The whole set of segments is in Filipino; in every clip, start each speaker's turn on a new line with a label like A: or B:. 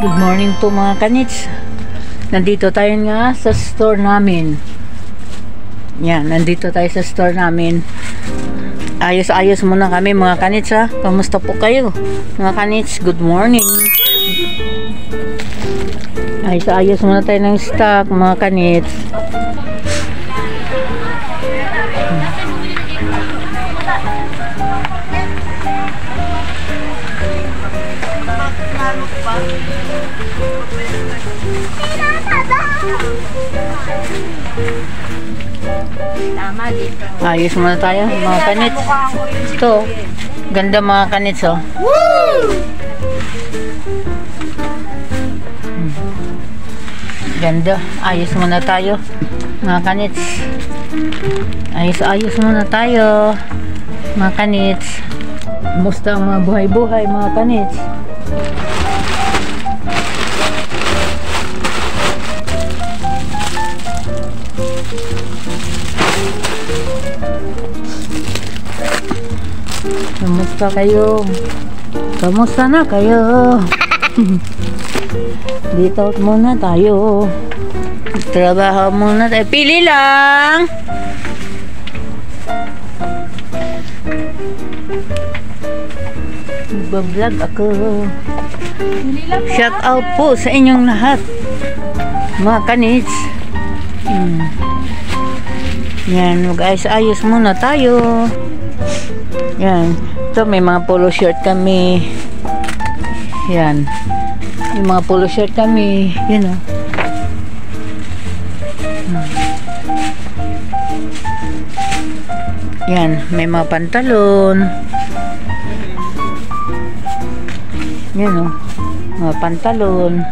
A: Good morning po mga kanits. Nandito tayo nga sa store namin. Yan, nandito tayo sa store namin. Ayos-ayos muna kami mga kanits ha. Kamusta po kayo mga kanits? Good morning. Ayos-ayos muna tayo ng stock mga kanits. Ayos muna tayo mga kanits. Ito, ganda mga kanits oh. Ganda. Ayos muna tayo mga kanits. Ayos muna tayo mga kanits. Kumusta ang mga buhay-buhay mga kanits? Kamusta kayo? Kamusta na kayo? Dito muna tayo. Trabaho muna tayo. Pili lang! Nagbablog ako. Shout out po sa inyong lahat mga kanits. Yan, mag-ayos-ayos muna tayo. Yan. Ito, may mga polo shirt kami. Yan. May mga polo shirt kami. Yan o. Yan. May mga pantalon. Yan o. Mga pantalon.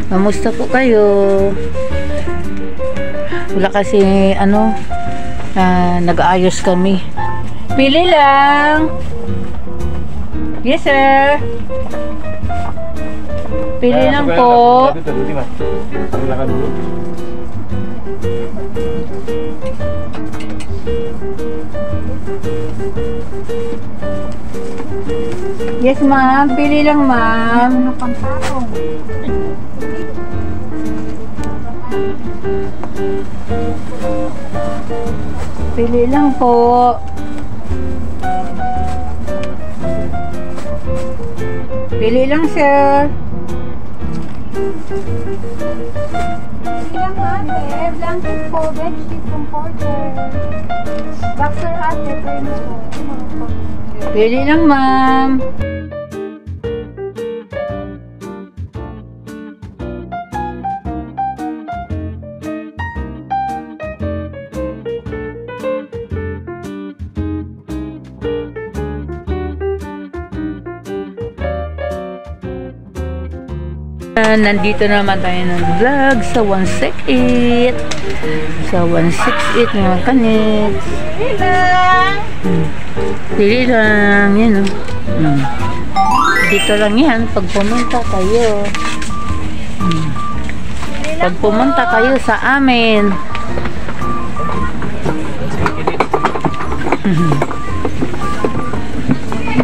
A: Kamusta po kayo? Wala kasi ano, nag-aayos kami. Pili lang. Yes sir. Pili lang po. Yes ma'am, pili lang ma'am. Pili lang po. Pili lang sir.
B: Pili lang ate. Blanket po, bedsheet, comforter. Boxer ate, pwede po.
A: Pili lang ma'am. Nandito naman tayo ng vlog sa 168 mga kanits. Pili lang yan oh. Dito lang yan pag pumunta kayo. Pag pumunta kayo sa amin.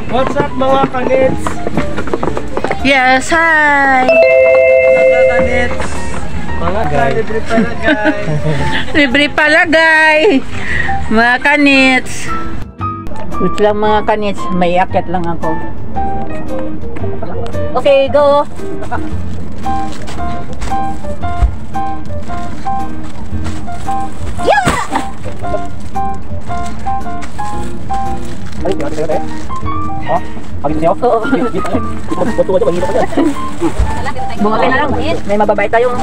C: What's up mga kanits?
A: Yes, hi!
C: Mga kanits! Libre palagay!
A: Libre palagay! Mga kanits! Wait lang mga kanits, may akit lang ako. Okay, go! Yeah! Bumagay na lang. May mababay tayong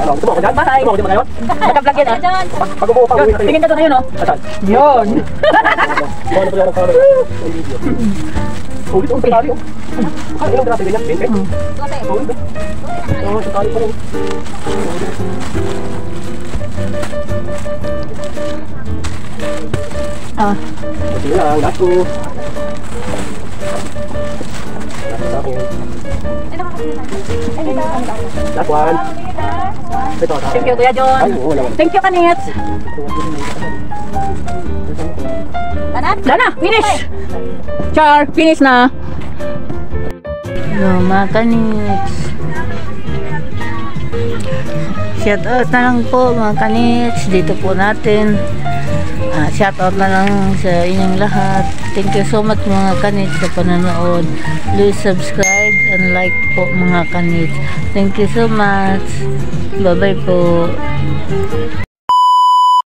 A: bahay. Naka-vlog yan ah. Tingin ka doon ayun oh. Yun.
C: Ulit ang tali oh. Ilang grabe ganyan? 20? Oo, sa tali pa rin. Sige lang, last two. Last one.
A: Thank you Kuya John. Thank you kanits. Dana, finish. Char, finish na. No, mga kanits. Shout out na lang po mga kanits. Dito po natin. Shout out na lang sa inyong lahat. Thank you so much mga kanits sa panonood. Please subscribe and like po mga kanits. Thank you so much. Bye bye po.